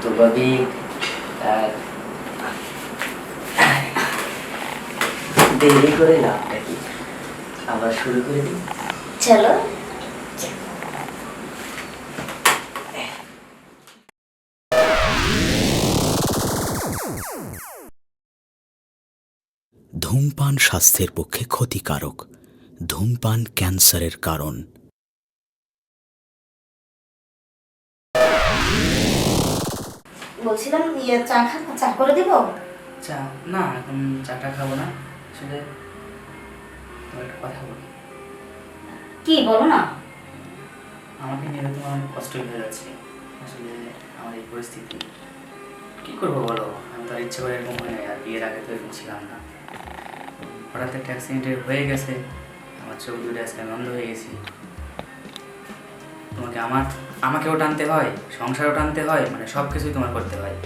তো ভাবি দেরি করে না নাকি আবার শুরু করে দিই? চলো। ধূমপান স্বাস্থ্যের পক্ষে ক্ষতিকারক। ধূমপান ক্যান্সারের কারণ। বলছিলাম চা করে দিব? চা না, এখন চাটা খাবো না। আসলে তোমার একটা কথা বলি। কি বলো না? আমাকে নিয়ে তোমার অনেক কষ্টই হয়ে যাচ্ছে। আসলে আমার এই পরিস্থিতি কি করবো বলো? আমি তো আর ইচ্ছে করে এরকম হয় না, আর বিয়ের আগে তো এরকম ছিলাম না। হঠাৎ একটা অ্যাক্সিডেন্ট হয়ে গেছে, আমার চোখ দুটো আজকে আমি অন্ধ হয়ে গেছি। তোমাকে আমাকেও টানতে হয়, সংসারও টানতে হয়, মানে সব কিছুই তোমার করতে হয়।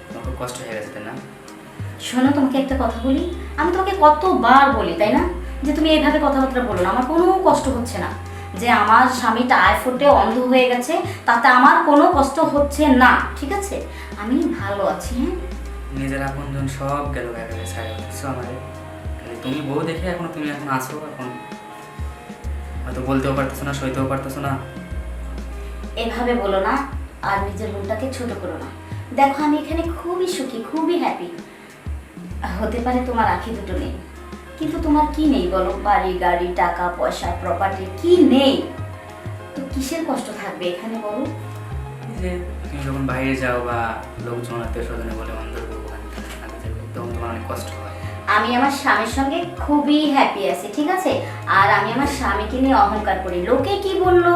তোমার খুব কষ্ট হয়ে গেছে, তাই না? শোনো, তোমাকে একটা কথা বলি। আমি তোমাকে কতবার বলি, তাই না, যে তুমি এইভাবে কথাবার্তা বলো না। আমার কোনো কষ্ট হচ্ছে না যে আমার স্বামীটা আইফোটে অন্ধ হয়ে গেছে, তাতে আমার কোনো কষ্ট হচ্ছে না, ঠিক আছে? আমি ভালো আছি। হ্যাঁ, নিজের আপনজন সব গেল একেবারে ছাড়া কিছু আমাদের। তুমি বউ দেখে এখন আসো, এখন হয়তো বলতেও পারতেছো না, সইতেও পারতেছো না। এভাবে বলো না, আর নিজের মনটাকে ছোট করো না। দেখো, আমি এখানে খুবই সুখী, খুবই হ্যাপি। হতে পারে তোমার আঁখি দুটো নেই, কিন্তু তোমার কি নেই বলো? বাড়ি, গাড়ি, টাকা পয়সা, প্রপার্টি কি নেই? তো কিসের কষ্ট থাকবে এখানে বলো? এই যে তুমি যখন বাইরে যাও বা লোকজন আত্মীয় স্বজনে বলে অন্ধ বউ, তখন তোমার অনেক কষ্ট হয়। আমি আমার স্বামীর সঙ্গে খুবই হ্যাপি আছি, ঠিক আছে? আর আমি আমার স্বামীকে নিয়ে অহংকার করি। লোকে কি বললো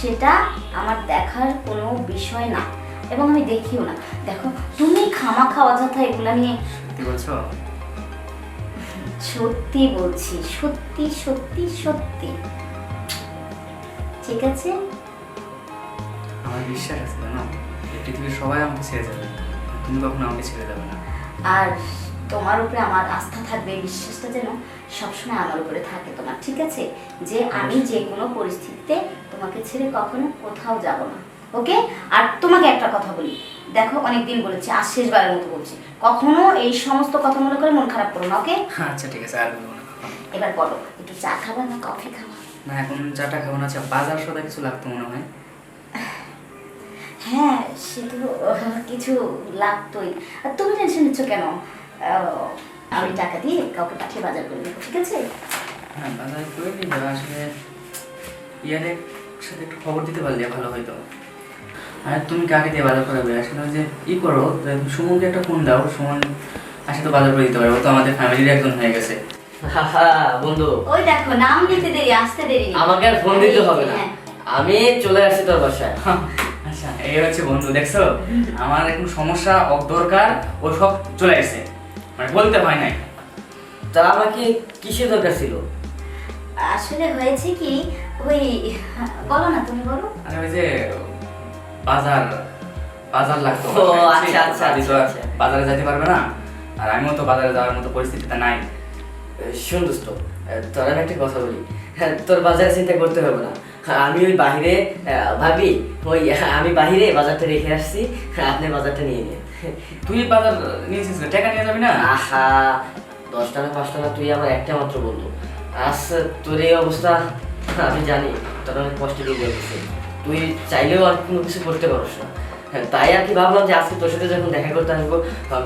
সেটা আমার দেখার কোনো বিষয় না, এবং আমি দেখিও না। দেখো, তুমি খামাখা অযথা এগুলা নিয়ে। সত্যি বলছো? সত্যি বলছি, সত্যি সত্যি সত্যি। ঠিক আছে? আমার বিশ্বাস আছে, জানো, এই পৃথিবীর সবাই আমাকে ছেড়ে যাবে, তুমি কখনো আমাকে ছেড়ে যাবে না। আর তোমার উপরে আমার আস্থা থাকবে, বিশ্বাসটা যেন সবসময় আমার উপরে থাকে তোমার, ঠিক আছে? যে আমি যে কোনো পরিস্থিতিতে তোমাকে ছেড়ে কখনো কোথাও যাব না, ওকে? আর তোমাকে একটা কথা বলি, দেখো, অনেকদিন বলেছি, আজ শেষবারের মতো বলছি, কখনো এই সমস্ত কথা মনে করে মন খারাপ করো না, ওকে? আচ্ছা ঠিক আছে, আর বলবো না। এবার বলো, একটু চা খাবা না কফি খাবা? না, এখন চাটা খাবো না। আচ্ছা, বাজার সদা কিছু লাগতো মনে হয়। হ্যাঁ, সে তো কিছু লাগতোই। আর তুমি টেনশন নিচ্ছ কেন? আমি টাকা দিয়ে কাউকে পাঠিয়ে বাজার করে দেবো, ঠিক আছে? হ্যাঁ, বাজার করে নিবে। আসলে ইয়ারের সাথে একটু খবর দিতে পারলে ভালো হয়তো। আর তুমি কাকে দিয়ে বাজার করাবে? আসলে যে করো, সুমনকে একটা ফোন দাও, সুমন আসে তো বাজার করে দিতে পারে। ও তো আমাদের ফ্যামিলির একজন হয়ে গেছে। বন্ধু, ওই দেখো, নাম নিতে দেরি, আসতে দেরি নেই। আমাকে আর ফোন দিতে হবে না, আমি চলে আসছি তোর বাসায়। আচ্ছা, এই হচ্ছে বন্ধু, দেখছো? আমার এখন সমস্যা দরকার, ও সব চলে এসেছে, মানে বলতে হয় নাই। তা আমাকে কিসের দরকার ছিল? আসলে হয়েছে কি, ওই, বলো না, তুমি বলো। আরে ওই যে বাজার বাজার লাগতো। ও আচ্ছা আচ্ছা আচ্ছা। বাজারে যেতে পারবে না, আর আমিও তো বাজারে যাওয়ার মতো পরিস্থিতিতে নাই। শোন দোস্ত, তোর আমি একটা কথা বলি, তোর বাজারে চিন্তা করতে হবে না। আমি ওই বাহিরে ভাবি, ওই আমি বাহিরে বাজারটা রেখে আসছি, আপনি বাজারটা নিয়ে নিন। তুই বাজার নিয়েছিস, টাকা নিয়ে যাবি না? আহা, 10 টাকা 5 টাকা, তুই আমার একটা মাত্র বন্ধু। আজ তোর এই অবস্থা আমি জানি, তোর অনেক কষ্ট দিয়ে যাচ্ছে, তুই চাইলেও আর কোনো কিছু করতে পারস না। তাই আর কি ভাবলাম যে আজকে তোর সাথে যখন দেখা করতে আসবো,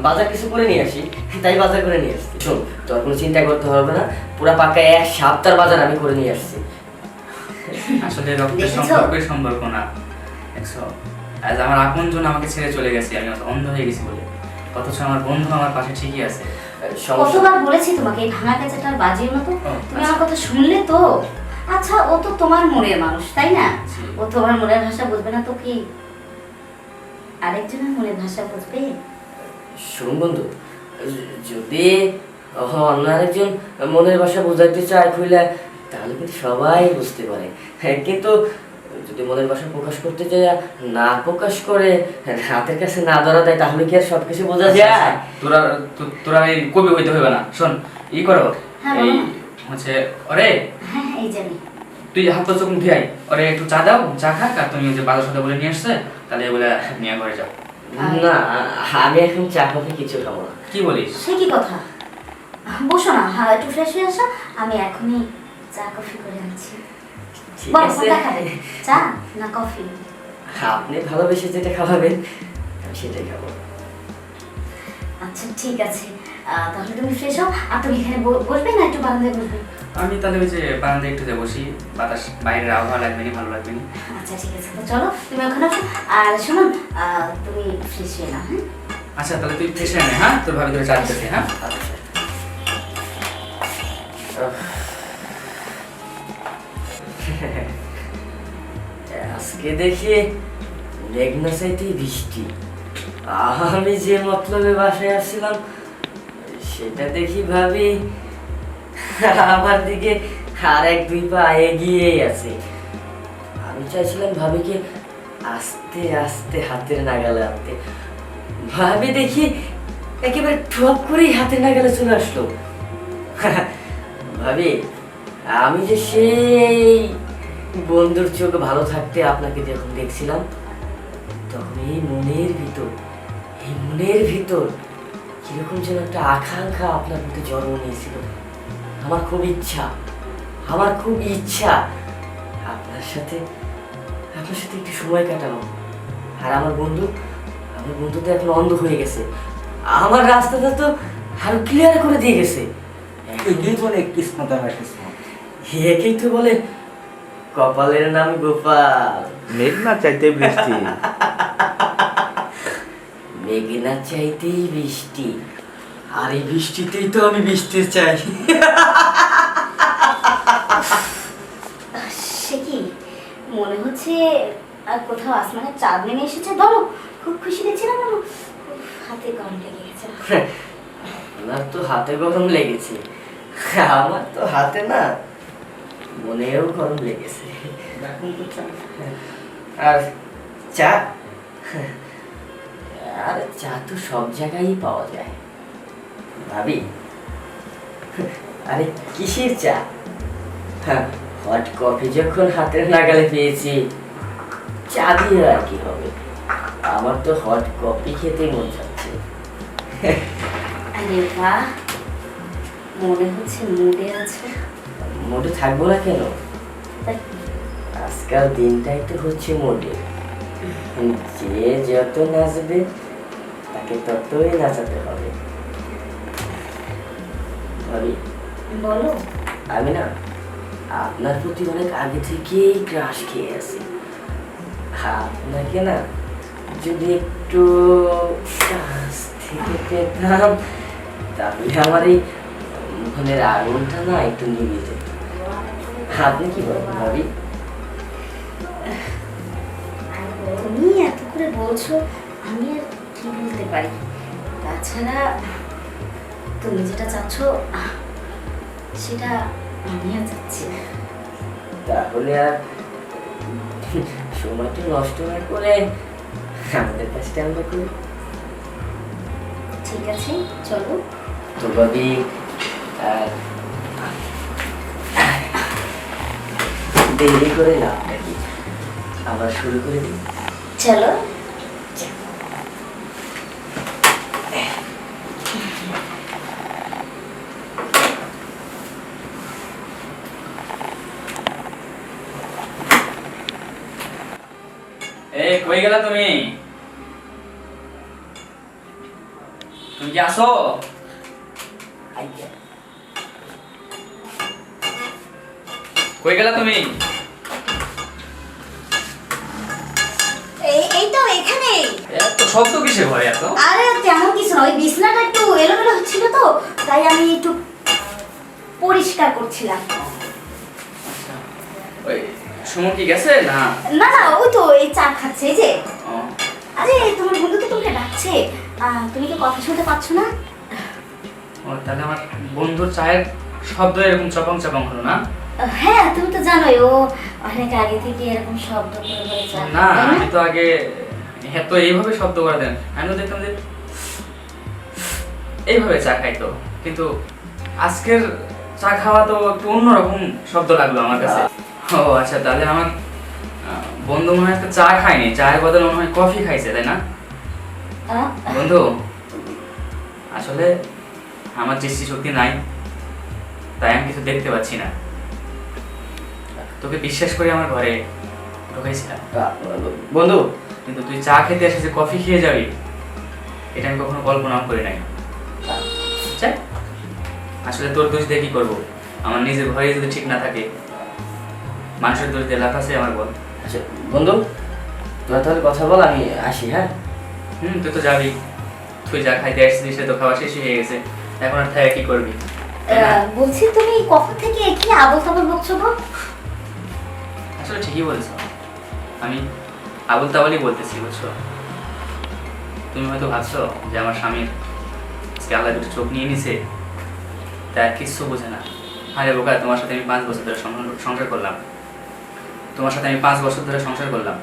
বাজার কিছু করে নিয়ে আসি, তাই বাজার করে নিয়ে আসছি। শোন, তোর কোনো চিন্তা করতে হবে না, পুরা পাকা 1 সপ্তাহ বাজার আমি করে নিয়ে আসছি। আসলে রক্তের সম্পর্কের সম্পর্ক না, দেখছো? আজ আমার আপনজন আমাকে ছেড়ে চলে গেছে, আমি অন্ধ হয়ে গেছি বলে, অথচ আমার বন্ধু আমার পাশে ঠিকই আছে। কতবার বলেছি তোমাকে, এই ভাঙা কাঁচাটা বাজিও না তো। তুমি আমার কথা শুনলে তো? আচ্ছা, ও তো তোমার মনের মানুষ, তাই না? ও তোমার মনের ভাষা বুঝবে না তো কি আরেকজনের মনের ভাষা বুঝবে? শোন বন্ধু, যদি অন্য আরেকজন মনের ভাষা বোঝাইতে চায় খুলে, তাহলে কিন্তু সবাই বুঝতে পারে। কিন্তু যদি মনের ভাষা প্রকাশ করতে চায়, না প্রকাশ করে, হাতের কাছে না ধরা দেয়, তাহলে কি আর সবকিছু বোঝা যায়? তোরা এই কবি হইতে হবে না। শোন, করো, হ্যাঁ, এই বলো না। হচ্ছে, ওরে হ্যাঁ, এই জানি। তুই হাত পা চোখ ধুয়ে আয়, ওরে একটু চা দাও, চা খাক, আর তুমি ওই যে বাজার সাথে বলে নিয়ে আসছে, তাহলে বলে নিয়ে ঘরে যাও। না, আমি এখন চা কফি কিছু খাবো না। কি বলিস? সে কি কথা? বসো না, হ্যাঁ একটু ফ্রেশ হয়ে আসো, আমি এখনই চা কফি করে আনছি। ঠিক বলো আছে, কোনটা খাবে, চা না কফি? আপনি ভালোবেসে যেটা খাওয়াবেন আমি সেটাই খাবো। আচ্ছা ঠিক আছে, তাহলে তুমি ফ্রেশ হও। আর তুমি এখানে বসবে না একটু বারান্দায় বসবে? আমি তাহলে ওই যে বারান্দায় একটু যাবো, বসি, বাতাস, বাইরের আবহাওয়া লাগবে না, ভালো লাগবে না। আচ্ছা ঠিক আছে, তো চলো তুমি ওখানে আসো। আর শোনো, তুমি ফ্রেশ হয়ে নাও, হ্যাঁ? আচ্ছা তাহলে তুই ফ্রেশ হয়ে নে, হ্যাঁ, তোর ভাবি তোর চা দিতেছে, হ্যাঁ। আচ্ছা। আজকে দেখি মেঘনা চাইতেই বৃষ্টি। আমি যে মতলবে বাসায় আসছিলাম সেটা দেখি ভাবি আমার দিকে আর এক দুই পা এগিয়েই আছে। আমি চাইছিলাম ভাবিকে আস্তে আস্তে হাতের নাগালে আনতে, ভাবি দেখি একেবারে ঠপ করেই হাতের নাগালে চলে আসলো। ভাবি, আমি যে সেই বন্ধুর চোখ ভালো থাকতে আপনাকে যখন দেখছিলাম, তখন এই মনের ভিতর কিরকম যেন একটা আকাঙ্ক্ষা আপনার প্রতি জন্ম নিয়েছিল। আমার খুব ইচ্ছা আপনার সাথে একটু সময় কাটানো। আর আমার বন্ধু তো এখন অন্ধ হয়ে গেছে, আমার রাস্তাটা তো আরো ক্লিয়ার করে দিয়ে গেছে। এটাই বলে কিসমত আর কিসমত। একেই তো বলে কপালের নাম গোপাল। মেঘনা চাইতে বৃষ্টি। মেঘনা চাইতেই বৃষ্টি, আর এই বৃষ্টিতেই তো আমি বৃষ্টি চাই। সে কি মনে হচ্ছে কোথাও আসমানে চাঁদ নেমে এসেছে? ধরো, খুব খুশি দেখছিলাম না, হাতে গরম লেগে গেছে। আমার তো হাতে গরম লেগেছে, আমার তো হাতে না মনেও গরম লেগেছে। আর চা, আর চা তো সব জায়গায় পাওয়া যায় ভাবি। আরে কিসের চা? হট কফি যখন হাতের নাগালে পেয়েছি, চা দিয়ে আর কি হবে? আমার তো হট কফি খেতে মন চাচ্ছে। আরে বাহ, মনে হচ্ছে মুডে আছে। মোটে থাকবো না কেন? আজকাল দিনটাই তো হচ্ছে মোটে, যে যত নাচবে তাকে ততই নাচাতে হবে। ভাবি, বলো। আমি না আপনার প্রতি অনেক আগে থেকেই ক্রাশ খেয়ে আছি। আপনাকে না যদি একটু কাছ থেকে পেতাম, তাহলে আমার এই মনের আগুনটা না একটু নিভে যেত। আপনি কি বলেন ভাবি? তুমি এত করে বলছো, আমি আর কি বলতে পারি? তাছাড়া তুমি যেটা চাচ্ছ সেটা আমিও চাচ্ছি। তাহলে আর সময়টা নষ্ট না করে আমাদের কাজটা আমরা করি। ঠিক আছে, চলো। তো ভাবি, দেরি করে না নাকি আমরা শুরু করে দিই? চলো। এই কই গেলা তুমি? তুমি কি আসো? কই গেলা তুমি? এই তো এখানে। এত শব্দ কিসের ঘরে এত? আরে তেমন কিছু না, ওই বিছনাটা একটু এলোমেলো হচ্ছিল তো, তাই আমি একটু পরিষ্কার করছিলাম। ওই সুমন কি গেছে না? না না, ওই তো এই চা খাচ্ছে, এই যে। ও, আরে তোমার বন্ধু তো তোমাকে ডাকছে, তুমি কি কথা শুনতে পাচ্ছ না? ও তাহলে আমার বন্ধুর চায়ের শব্দ এরকম চপং চপং হলো না? হ্যাঁ, তুমি তো জানোই ও অনেক আগে থেকে এরকম শব্দ করে বলে চা না, খায়, তাই আমি তো আগে তো এইভাবে শব্দ করে দেন, আমি তো দেখতাম যে এইভাবে চা খাইতো, কিন্তু আজকের চা খাওয়া তো একটু অন্যরকম শব্দ লাগলো আমার কাছে। ও আচ্ছা, তাহলে আমার বন্ধু মনে হয় একটা চা খায়নি, চায়ের বদলে মনে হয় কফি খাইছে, তাই না? বন্ধু, আসলে আমার দৃষ্টিশক্তি নাই, তাই আমি কিছু দেখতে পাচ্ছি না। তোকে বিশ্বাস করে আমার ঘরে ঢুকাইছিলাম, বন্ধু, কিন্তু তুই চা খেতে এসে যে কফি খেয়ে যাবি, এটা আমি কখনো কল্পনাও করি নাই। আচ্ছা, আসলে তোর দোষ দিয়ে কি করবো? আমার নিজের ঘরে যদি ঠিক না থাকে, মানুষের দোষ দিয়ে লাভ আছে আমার? বল। আচ্ছা বন্ধু, তোরা তাহলে কথা বল, আমি আসি। হ্যাঁ তুই তো যাবি, তুই যা খাইতে আসছিস সে তো খাওয়া শেষ হয়ে গেছে, এখন আর থাকে কি করবি? বলছি তুমি কখন থেকে কি আবল তাবল বকছো গো? আসলে ঠিকই বলেছো, আমি আবল তাবলই বলতেছি, বুঝছো? তুমি হয়তো ভাবছো যে আমার স্বামীর আজকে আল্লাহ দুটো চোখ নিয়ে নিছে, তাই আর কিচ্ছু বোঝে না। আরে বোকা, তোমার সাথে আমি 5 বছর ধরে সংসার করলাম, তোমার সাথে আমি 5 বছর ধরে সংসার করলাম।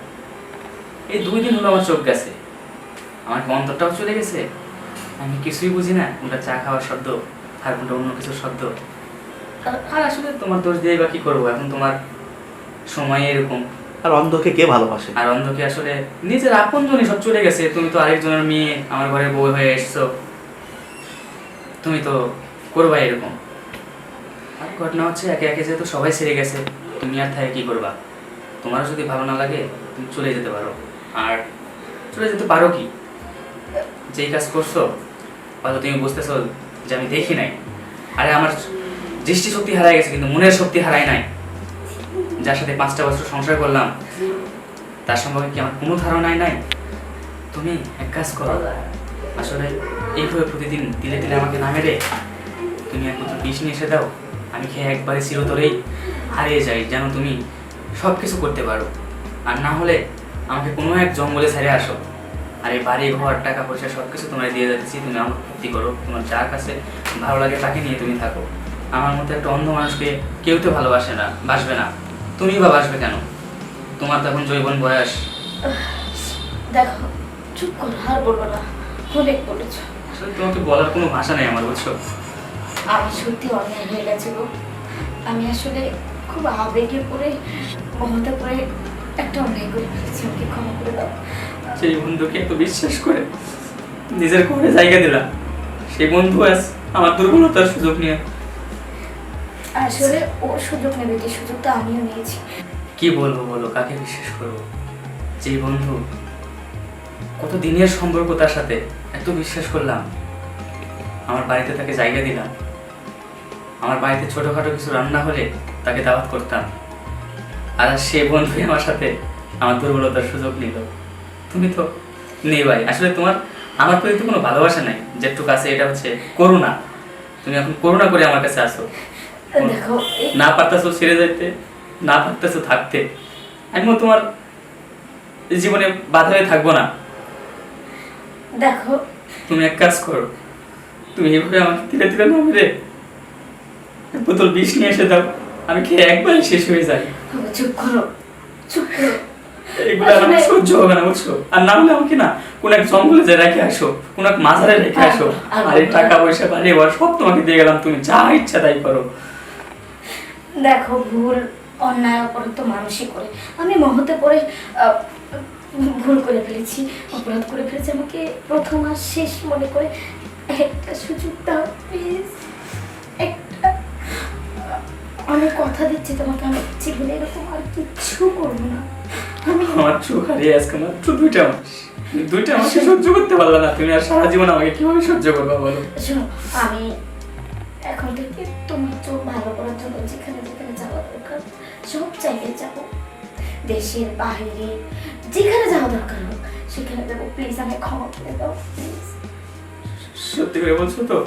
এই 2 দিন হলো আমার চোখ গেছে, আমার অন্তরটাও চলে গেছে, আমি কিছুই বুঝি না কোনটা চা খাওয়ার শব্দ আর কোনটা অন্য কিছুর শব্দ। আর আসলে তোমার দোষ দিয়ে বা কি করবো, এখন তোমার সময় এরকম। আর অন্ধকে কে ভালোবাসে? আর অন্ধকে আসলে নিজের আপনজনই সব চলে গেছে, তুমি তো আরেকজনের মেয়ে আমার ঘরে বউ হয়ে এসছো, তুমি তো করবা এরকম। আর ঘটনা হচ্ছে একে একে যেহেতু সবাই ছেড়ে গেছে, তুমি আর থাকে কি করবা? তোমারও যদি ভালো না লাগে তুমি চলে যেতে পারো। আর চলে যেতে পারো কি, যেই কাজ করছো হয়তো তুমি বুঝতেছো যে আমি দেখি নাই। আরে আমার দৃষ্টিশক্তি হারাই গেছে, কিন্তু মনের শক্তি হারাই নাই। যার সাথে 5টা বছর সংসার করলাম তার সম্পর্কে কি আমার কোনো ধারণাই নাই? তুমি এক কাজ করো, আসলে এইভাবে প্রতিদিন দিলে দিলে আমাকে না মেরে তুমি এক বোতল বিষ নিয়ে এসে দাও, আমি খেয়ে একবারে চিরতরেই হারিয়ে যাই, যেন তুমি সব কিছু করতে পারো। আর না হলে আমাকে কোনো এক জঙ্গলে ছেড়ে আসো, আর এই বাড়ি ঘর টাকা পয়সা সব কিছু তোমায় দিয়ে যাচ্ছি, তুমি আমার ক্ষতি করো, তোমার যার কাছে ভালো লাগে তাকে নিয়ে তুমি থাকো। আমার মতো একটা অন্ধ মানুষকে কেউ তো ভালোবাসে না, বাসবে না, তুমি বা বাসবে কেন? তোমার তখন জৈবন বয়স। দেখো, চুপ করো, আর বলবো না, অনেক বলেছো। আসলে তোমাকে বলার কোনো ভাষা নেই আমার, বুঝছো? আমি সত্যি অন্যায় হয়ে গেছে গো। আমি আসলে খুব আবেগে পড়ে মমতা করে একটা অন্যায় করে ফেলেছি, আমাকে ক্ষমা করে দাও। সেই বন্ধুকে এত বিশ্বাস করে নিজের ঘরে জায়গা দিলাম, সেই বন্ধু আজ আমার দুর্বলতার সুযোগ নিয়ে। আসলে ও সুযোগ নেবে, যে সুযোগটা আমিও নিয়েছি। কি বলবো বলো, কাকে বিশ্বাস করবো? যেই বন্ধু, কত দিনের সম্পর্ক তার সাথে, এত বিশ্বাস করলাম, আমার বাড়িতে তাকে জায়গা দিলাম, আমার বাড়িতে ছোটখাটো কিছু রান্না হলে তাকে দাওয়াত করতাম, আর সে বন্ধুই আমার সাথে আমার দুর্বলতার সুযোগ নিল। তুমি তো নেই ভাই, আসলে তোমার আমার প্রতি তো কোনো ভালোবাসা নাই, যেটুকু আছে এটা হচ্ছে করুণা। তুমি এখন করুণা করে আমার কাছে আসো, দেখো, না পারতেছো ছেড়ে যেতে, না পারতেছো থাকতে, আমিও তোমার জীবনে বাধা হয়ে থাকবো না। দেখো, তুমি এক কাজ করো, তুমি এভাবে আমাকে ধীরে ধীরে না মেরে এক বোতল বিষ নিয়ে এসে দাও, আমি খেয়ে একবারই শেষ হয়ে যাই। চুপ করো, চুপ করো। এগুলো আমার সহ্য হবে না, বুঝছো? আর না হলে আমাকে না কোন এক জঙ্গলে যে রেখে আসো, কোন এক মাজারে রেখে আসো, আর এই টাকা পয়সা বাড়ি ঘর সব তোমাকে দিয়ে গেলাম, তুমি যা ইচ্ছা তাই করো। দেখো, ভুল অন্যায় অপরাধ তো মানুষই করে। আমি মহতে পড়ে ভুল করে ফেলেছি, অপরাধ করে ফেলেছি। আমাকে প্রথম আর শেষ মনে করে একটা সুযোগ দাও প্লিজ, একটা। আমি কথা দিচ্ছি তোমাকে, আমি জীবনে এরকম আর কিচ্ছু করবো না। আমি আমার চোখ হারিয়ে আজকে মাত্র 2টা মাস, 2টা মাসে সহ্য করতে পারলা না তুমি, আর সারা জীবন আমাকে কিভাবে সহ্য করবা বলো? শোনো, আমি এখন থেকে তোমার চোখ ভালো করার জন্য যেখানে যেখানে যাওয়া দরকার সব জায়গায় যাবো, দেশের বাইরে যেখানে যাওয়া দরকার হোক সেখানে যাবো। প্লিজ আমাকে ক্ষমা করে দাও, প্লিজ। সত্যি করে বলছো তো?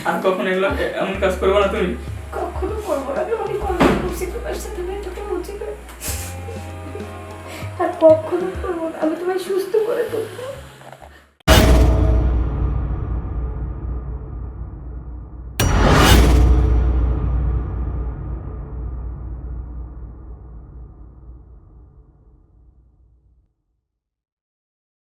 আর কখনো এগুলো এমন কাজ করবো না তুমি? কখনো করবো না। আমি অনেক অন্যায় করছি তোমার সাথে, আমি তোকে বুঝি করে, আর কখনো করবো না। আমি তোমায় সুস্থ করে দেবো।